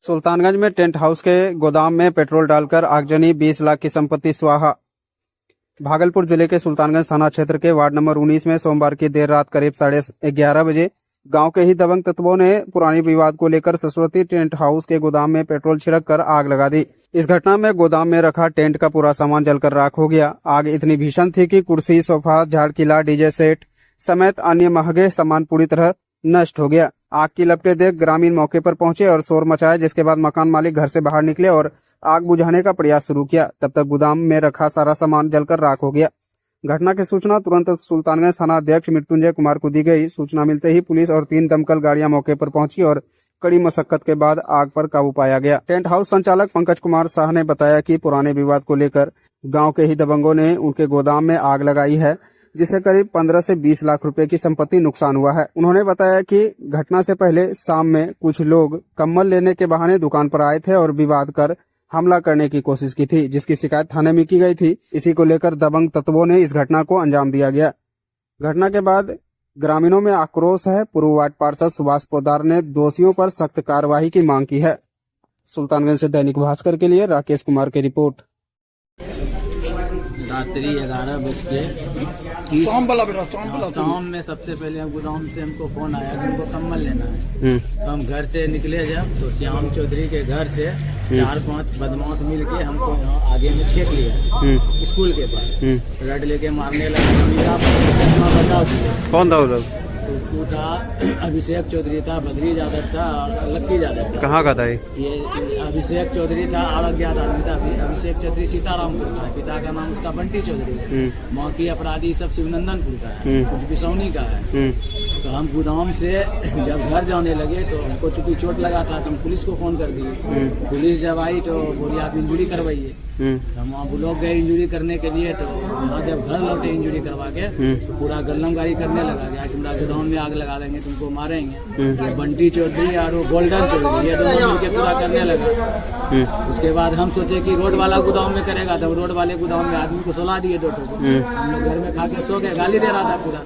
सुल्तानगंज में tent house के गोदाम में पेट्रोल डालकर आगजनी, 20 लाख की संपत्ति स्वाहा। भागलपुर जिले के सुल्तानगंज थाना क्षेत्र के वार्ड नंबर 19 में सोमवार की देर रात करीब 11:30 बजे गांव के ही दबंग तत्वों ने पुरानी विवाद को लेकर सरस्वती टेंट हाउस के गोदाम में पेट्रोल छिड़क कर आग लगा दी। इस घटना में गोदाम में रखा टेंट का पूरा सामान जलकर राख हो गया। आग इतनी भीषण थी कि कुर्सी, सोफा, झाड़किला, डीजे सेट समेत अन्य महंगे सामान पूरी तरह नष्ट हो गया। आग की लपटें देख ग्रामीण मौके पर पहुंचे और शोर मचाया, जिसके बाद मकान मालिक घर से बाहर निकले और आग बुझाने का प्रयास शुरू किया। तब तक गोदाम में रखा सारा सामान जलकर राख हो गया। घटना की सूचना तुरंत सुल्तानगंज थाना अध्यक्ष मृत्युंजय कुमार को दी गई। सूचना मिलते ही पुलिस और 3 दमकल गाड़ियां मौके पर पहुंची और कड़ी मशक्कत के बाद आग पर काबू पाया गया। टेंट हाउस संचालक पंकज कुमार शाह ने बताया कि पुराने विवाद को लेकर गांव के ही दबंगों ने उनके गोदाम में आग लगाई है, जिससे करीब 15 से 20 लाख रुपए की संपत्ति नुकसान हुआ है। उन्होंने बताया कि घटना से पहले शाम में कुछ लोग कम्बल लेने के बहाने दुकान पर आए थे और विवाद कर हमला करने की कोशिश की थी, जिसकी शिकायत थाने में की गई थी। इसी को लेकर दबंग तत्वों ने इस घटना को अंजाम दिया गया। घटना के बाद ग्रामीणों में आक्रोश है। पूर्व वार्ड पार्षद सुभाष पोद्दार ने दोषियों पर सख्त कार्रवाई की मांग की है। सुल्तानगंज से दैनिक भास्कर के लिए राकेश कुमार की रिपोर्ट। रात्रि 11:30 शाम में सबसे पहले गोदाम से हमको फोन आया कि हमको कम्बल लेना है। तो हम घर से निकले जब तो श्याम चौधरी के घर से 4-5 बदमाश मिलके हमको आगे में छेक लिया स्कूल के पास। रड लेके मारने लगा। बचाव किया। कौन था वो लोग? तो था अभिषेक चौधरी था, बद्री यादव था और लक्की यादव था। कहाँ का था ये अभिषेक चौधरी था, अज्ञात आदमी था। अभिषेक चौधरी सीतारामपुर का, पिता का नाम उसका बंटी चौधरी। माँ की अपराधी सब शिवनंदनपुर का है, कुछ बिसौनी का है। तो हम गोदाम से जब घर जाने लगे तो हमको चूंकि चोट लगा था तो हम पुलिस को फोन कर दिए। पुलिस जब आई तो बोली आप इंजरी करवाइए। हम वहाँ लोग गए इंजरी करने के लिए। तो वहाँ जब घर लौटे इंजरी करवा के तो पूरा गल्लमगारी करने लगा कि तुम्हारा गोदाम में आग लगा देंगे, तुमको मारेंगे। ये बंटी चौधरी और वो गोल्डन चौधरी ये दोनों मिलके पूरा करने लगा। उसके बाद हम सोचे कि रोड वाला गोदाम में करेगा, तो रोड वाले गोदाम में आदमी को सुला दिए 2 ठो। हम लोग घर में खा के सो गए, गाली दे रहा था पूरा।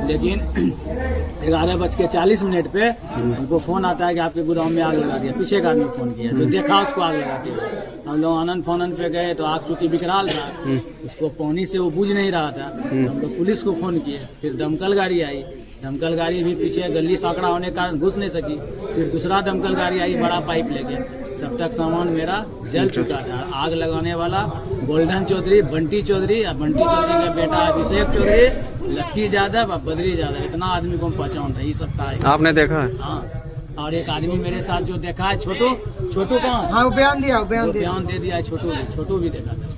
लेकिन 11:40 पे हमको फोन आता है कि आपके गोदाम में आग लगा दिया। पीछे का आदमी फोन किया जो देखा उसको आग लगाते हुए। हम लोग आनंद फानन पे गए तो आग चूंकि विकराल था, उसको पानी से वो बुझ नहीं रहा था। हम लोग पुलिस को फोन किए। फिर दमकल गाड़ी आई। दमकल गाड़ी भी पीछे गली साकड़ा होने के कारण घुस नहीं सकी। फिर दूसरा दमकल गाड़ी आई, बड़ा पाइप लेके। तब तक सामान मेरा जल चुका था। आग लगाने वाला गोल्डन चौधरी, बंटी चौधरी और बंटी चौधरी का बेटा अभिषेक चौधरी, लक्की यादव और बद्री यादव, इतना आदमी को पहचान था। ये सब था। आपने देखा? हाँ। और एक आदमी मेरे साथ जो देखा है छोटू कहाँ? हाँ, बयान दे दिया है। छोटू भी देखा था।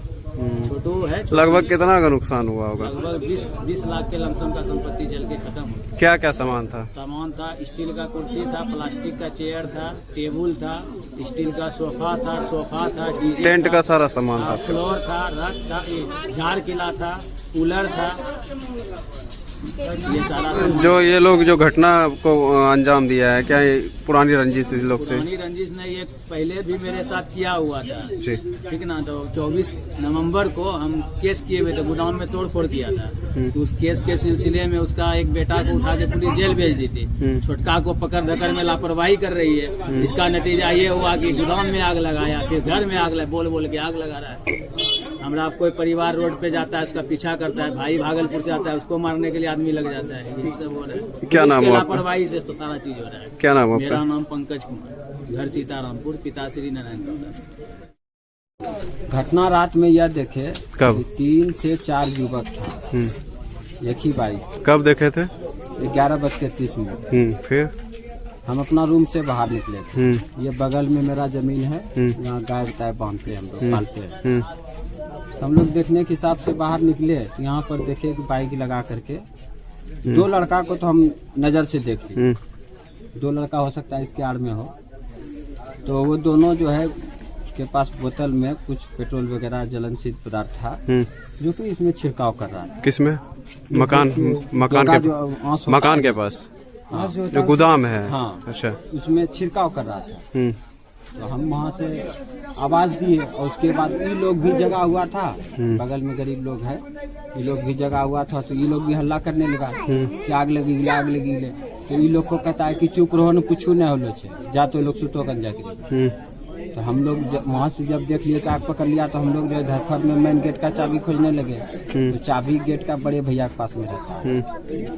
छोटू है। लगभग कितना का नुकसान हुआ होगा? लगभग 20 लाख के लमसम का संपत्ति जल के खत्म हो। क्या क्या सामान था? सामान था स्टील का कुर्सी था, प्लास्टिक का चेयर था, टेबल था, स्टील का सोफा था, डीजे टेंट का सारा सामान था, फ्लोर था, रख था, झाड़ किला था, कूलर था। ये सारा जो ये लोग जो घटना को अंजाम दिया है, क्या ये पुरानी रंजिश इस लोग से? पुरानी रंजिश ने ये पहले भी मेरे साथ किया हुआ था। ठीक ना। तो 24 नवंबर को हम केस किए हुए थे, गोदाम में तोड़फोड़ किया था। तो उस केस के सिलसिले में उसका एक बेटा को उठा के पुलिस जेल भेज दी थी। छोटका को पकड़ धकर में लापरवाही कर रही है। इसका नतीजा ये हुआ कि गोदाम में आग लगाया, फिर घर में आग बोल के आग लगा रहा है। हमारा कोई परिवार रोड पे जाता है, उसका पीछा करता है, भाई भागलपुर से आता है, उसको मारने के लिए आदमी लग जाता है। यही सब हो रहा है। क्या नाम है? लापरवाही से तो सारा चीज हो रहा है। क्या नाम है? मेरा नाम पंकज कुमार, घर सीतारामपुर, पिता श्री नारायण प्रसाद। घटना रात में यह देखे कब 3 से 4 युवक था एक ही बाइक। कब देखे थे? 11:30। फिर हम अपना रूम से बाहर निकले थे। ये बगल में मेरा जमीन है, यहाँ गाय बताए बांधते हैं, हम लोग पालते हैं। हम लोग देखने के हिसाब से बाहर निकले तो यहाँ पर देखे कि बाइक लगा करके 2 लड़का को तो हम नजर से देख लिए। 2 लड़का हो सकता है इसके आड़ में हो। तो वो दोनों जो है उसके पास बोतल में कुछ पेट्रोल वगैरह जलनशील पदार्थ था, जो कि इसमें छिड़काव कर रहा था। किसमें? मकान के पास जो गोदाम है। हाँ, अच्छा। उसमें छिड़काव कर रहा था। तो हम वहाँ से आवाज दिए और उसके बाद ये लोग भी जगा हुआ था। बगल में गरीब लोग हैं, ये लोग भी जगा हुआ था। तो ये लोग भी हल्ला करने लगा कि आग लगेगी, आग लगेगी। तो ये लोग को कहता है कि चुप रहो न कुछ नहीं होलो छे, जा तो लोग सुतो गंजा के। तो हम लोग वहाँ से जब देख लिए तो आग पकड़ लिया, तो हम लोग जो है धरफर में मेन गेट का चाबी खोजने लगे। तो चाबी गेट का बड़े भैया के पास में रहता है।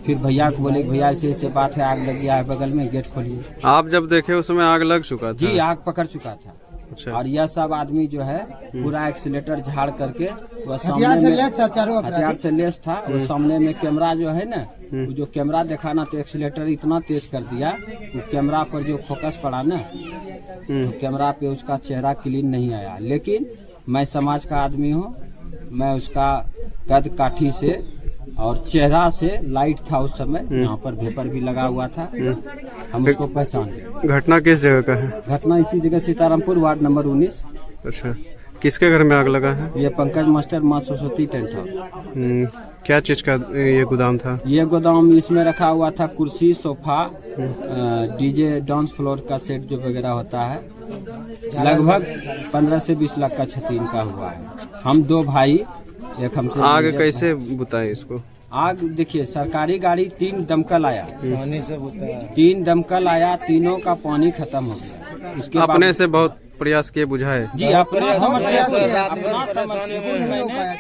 फिर भैया को बोले भैया ऐसे बात है, आग लगी है बगल में, गेट खोलिए। आप जब देखे उसमें आग लग चुका था? जी, आग पकड़ चुका था। अच्छा। और यह सब आदमी जो है पूरा एक्सीलेटर झाड़ करके वह हथियार से लेस था। वो सामने में कैमरा जो है ना, वो जो कैमरा देखा ना, तो एक्सीलेटर इतना तेज कर दिया, वो कैमरा पर जो फोकस पड़ा ना, तो कैमरा पे उसका चेहरा क्लीन नहीं आया। लेकिन मैं समाज का आदमी हूँ, मैं उसका कद काठी से और चेहरा से, लाइट था उस समय, यहाँ पर भेपर भी लगा हुआ था, हम उसको पहचान गए। घटना किस जगह का है? घटना इसी जगह सीतारामपुर वार्ड नंबर 19। अच्छा, किसके घर में आग लगा है? ये पंकज मास्टर माँ सरस्वती टेंट हाउस। क्या चीज का ये गोदाम था? ये गोदाम इसमें रखा हुआ था कुर्सी, सोफा, डीजे, डांस फ्लोर का सेट जो वगैरह होता है। लगभग 15 से 20 लाख का क्षति इनका हुआ है। हम 2 भाई, एक हमसे। आग कैसे बुताई इसको? आग देखिए, सरकारी गाड़ी 3 दमकल आया, 3 दमकल आया, तीनों का पानी खत्म हो गया। उसके अपने से बहुत प्रयास किए बुझाए? जी, अपना समरसेबुल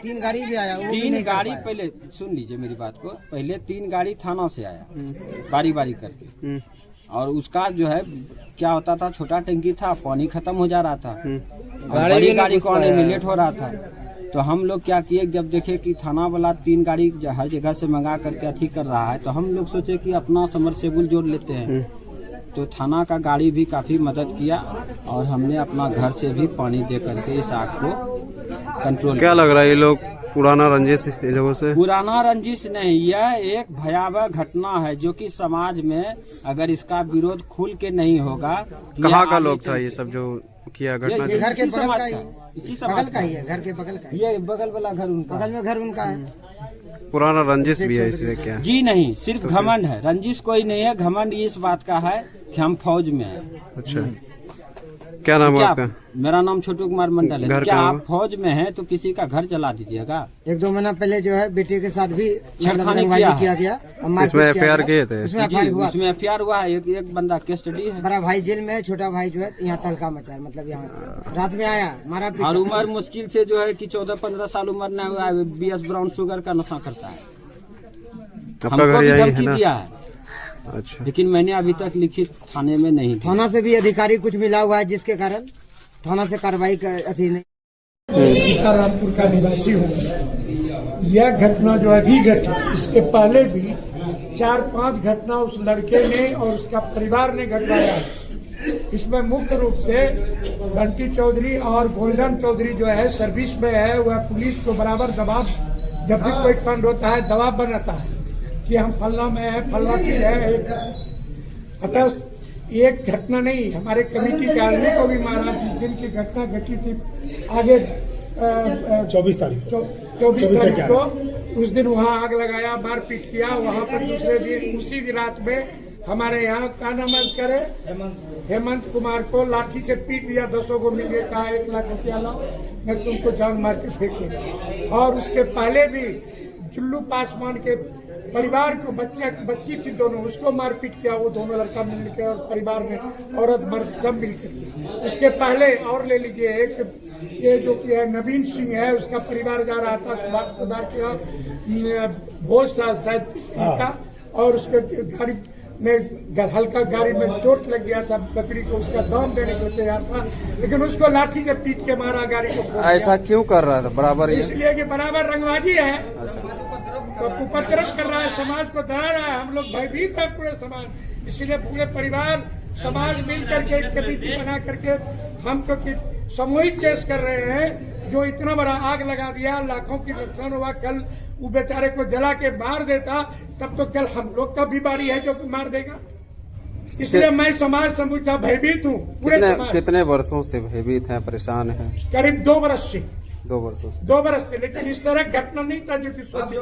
3 गाड़ी भी आया, 3 गाड़ी पहले सुन लीजिए मेरी बात को, पहले 3 गाड़ी थाना से आया बारी बारी करके। और उसका जो है क्या होता था, छोटा टंकी था, पानी खत्म हो जा रहा था, और बड़ी गाड़ी को आने में लेट हो रहा था। तो हम लोग क्या किए, जब देखे कि थाना वाला 3 गाड़ी हर जगह से मंगा करके अथी कर रहा है, तो हम लोग सोचे कि अपना समरसेबुल जोड़ लेते हैं। तो थाना का गाड़ी भी काफ़ी मदद किया, और हमने अपना घर से भी पानी दे करके इस आग को कंट्रोल। क्या लग रहा है ये लोग पुराना रंजिश इन लोगों से? पुराना रंजिश नहीं, यह एक भयावह घटना है जो कि समाज में अगर इसका विरोध खुल के नहीं होगा। कहाँ का लोग था ये सब जो किया घटना? ये घर के बगल का ही, इसी समाज का ही है, घर के बगल का ही। ये बगल वाला घर उनका, बगल में घर उनका है। पुराना रंजिश भी है इससे क्या? जी नहीं, सिर्फ घमंड है, रंजिश कोई नहीं है। घमंड इस बात का है कि हम फौज में हैं। अच्छा, क्या नाम है आपका? मेरा नाम छोटू कुमार मंडल है। घर क्या कहाँ आप फौज में हैं तो किसी का घर जला दीजिएगा? 1-2 महीना पहले जो है बेटे के साथ भी छेड़खानी किया गया। इसमें FIR किए थे? उसमें FIR हुआ है, एक बंदा कस्टडी है। बड़ा भाई जेल में है, छोटा भाई जो है यहाँ तलका मचा, मतलब यहाँ रात में आया मारा पीटा। और उम्र मुश्किल से जो है कि 14-15 साल उम्र न हुआ है, BS ब्राउन शुगर का नशा करता है। हमको भी धमकी दिया है। अच्छा, लेकिन मैंने अभी तक लिखित थाने में नहीं दिया। थाना से भी अधिकारी कुछ मिला हुआ है, जिसके कारण थाना से कार्रवाई अथी नहीं। सीतारामपुर का निवासी हूँ। यह घटना जो अभी घटी, इसके पहले भी 4-5 घटना उस लड़के ने और उसका परिवार ने घटवाया। इसमें मुख्य रूप से बंटी चौधरी और गोल्डन चौधरी जो है सर्विस में है, वह पुलिस को बराबर दबाव, जब भी कोई कांड होता है दबाव बनाता है कि हम फलना में है, फलना चीज है। अतः एक घटना नहीं, हमारे कमेटी के आदमी को भी मारा। जिस दिन की घटना घटी थी आगे 24 तारीख को, उस दिन वहाँ आग लगाया, मारपीट किया। वहाँ पर दूसरे दिन उसी रात में हमारे यहाँ का नाम करे हेमंत कुमार को लाठी से पीट दिया। 200 को मिल गए, कहा 1 लाख रुपया लाओ, मैं तुमको जान मार के फेंकेंगे। और उसके पहले भी जुल्लू पासवान के परिवार को, बच्ची थी दोनों, उसको मारपीट किया। वो दोनों लड़का मिलकर और परिवार में औरत मर्द सब मिलकर। उसके पहले और ले लीजिए, एक ये जो कि है नवीन सिंह है, उसका परिवार जा रहा था सुभाष सुधार के भोज था शायद का, और उसके गाड़ी में हल्का गाड़ी में चोट लग गया था बकरी को, उसका दाम देने को तैयार था, लेकिन उसको लाठी से पीट के मारा, गाड़ी को। ऐसा क्यों कर रहा था? बराबर इसलिए कि बराबर रंगबाजी है, तो उपद्रव कर रहा है, समाज को डरा रहा है। हम लोग भयभीत है पूरे समाज, इसलिए पूरे परिवार समाज मिल करके कमेटी बना करके हम तो सामूहिक केस कर रहे हैं। जो इतना बड़ा आग लगा दिया, लाखों की नुकसान हुआ, कल वो बेचारे को जला के मार देता, तब तो कल हम लोग का भी बारी है जो मार देगा। इसलिए मैं समाज समूचा भयभीत हूँ पूरे समाज। कितने वर्षों से भयभीत है, परेशान है? करीब 2 वर्ष से। 2 वर्षों से? 2 वर्ष से, लेकिन इस तरह घटना नहीं था जो कि सोची।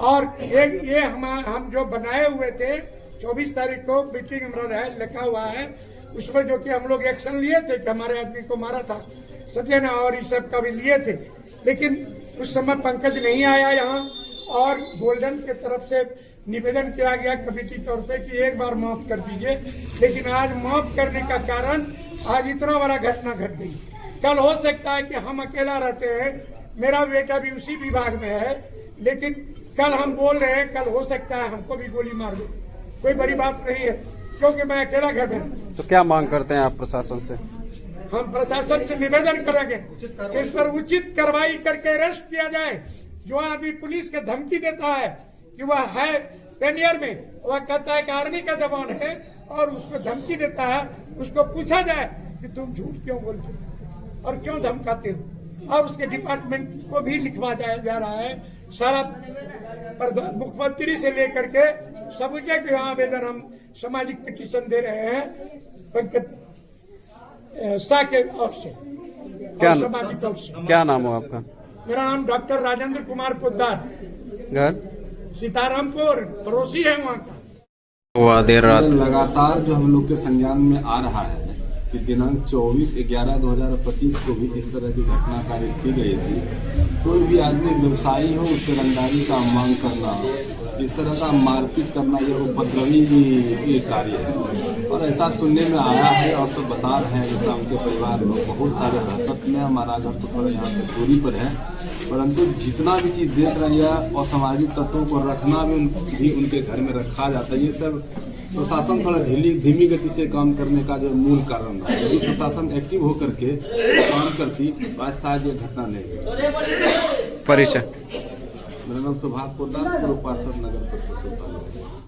और ये हम जो बनाए हुए थे 24 तारीख को मीटिंग हमारा है, लिखा हुआ है उसमें, जो कि हम लोग एक्शन लिए थे कि हमारे आदमी को मारा था, समझे ना, और इस सब का भी लिए थे। लेकिन उस समय पंकज नहीं आया यहाँ, और गोल्डन के तरफ से निवेदन किया गया कमेटी तौर पे कि एक बार माफ कर दीजिए, लेकिन आज माफ करने का कारण आज इतना बड़ा घटना घट गई। कल हो सकता है कि हम अकेला रहते हैं, मेरा बेटा भी उसी विभाग में है, लेकिन कल हम बोल रहे हैं, कल हो सकता है हमको भी गोली मार दे। कोई बड़ी बात नहीं है, क्योंकि मैं अकेला घर में रहता हूं। तो क्या मांग करते हैं आप प्रशासन से? हम प्रशासन से निवेदन करेंगे कि इस पर उचित कार्रवाई करके अरेस्ट किया जाए। जो आदमी पुलिस के धमकी देता है कि वह है पेनियर में, वह कहता है कि आर्मी का जवान है और उसको धमकी देता है, उसको पूछा जाए कि तुम झूठ क्यों बोलते हो और क्यों धमकाते हो, और उसके डिपार्टमेंट को भी लिखवा जा रहा है सारा, मुख्यमंत्री से लेकर के सबूजे के आवेदन हम सामाजिक पिटीशन दे रहे हैं पंकज शाह के ओर से, सामाजिक ओर से। क्या नाम हो आपका? मेरा नाम डॉक्टर राजेंद्र कुमार पोद्दार, घर सीतारामपुर, पड़ोसी है वहाँ का। हुआ देर रात लगातार जो हम लोग के संज्ञान में आ रहा है कि दिनांक 24/11/2025 को भी इस तरह की घटना कारित की गई थी। कोई भी आदमी व्यवसायी हो, उससे रंगदारी का मांग करना, इस तरह का मारपीट करना, यह उपद्रवी कार्य है और ऐसा सुनने में आया है। और तो बता रहे हैं जैसा उनके परिवार लोग बहुत सारे दहशत में, हमारा घर तो थोड़ा यहाँ से दूरी पर है, परंतु जितना भी चीज़ देख रही है असामाजिक तत्वों को रखना भी उनके घर में रखा जाता है। ये सब प्रशासन थोड़ा धीमी गति से काम करने का जो मूल कारण है। यदि प्रशासन एक्टिव होकर के काम करती तो आज शायद ये घटना नहीं घटी। परिचय? मेरा नाम सुभाष पोद्दार, पूर्व पार्षद नगर परिषद सुल्तानगंज।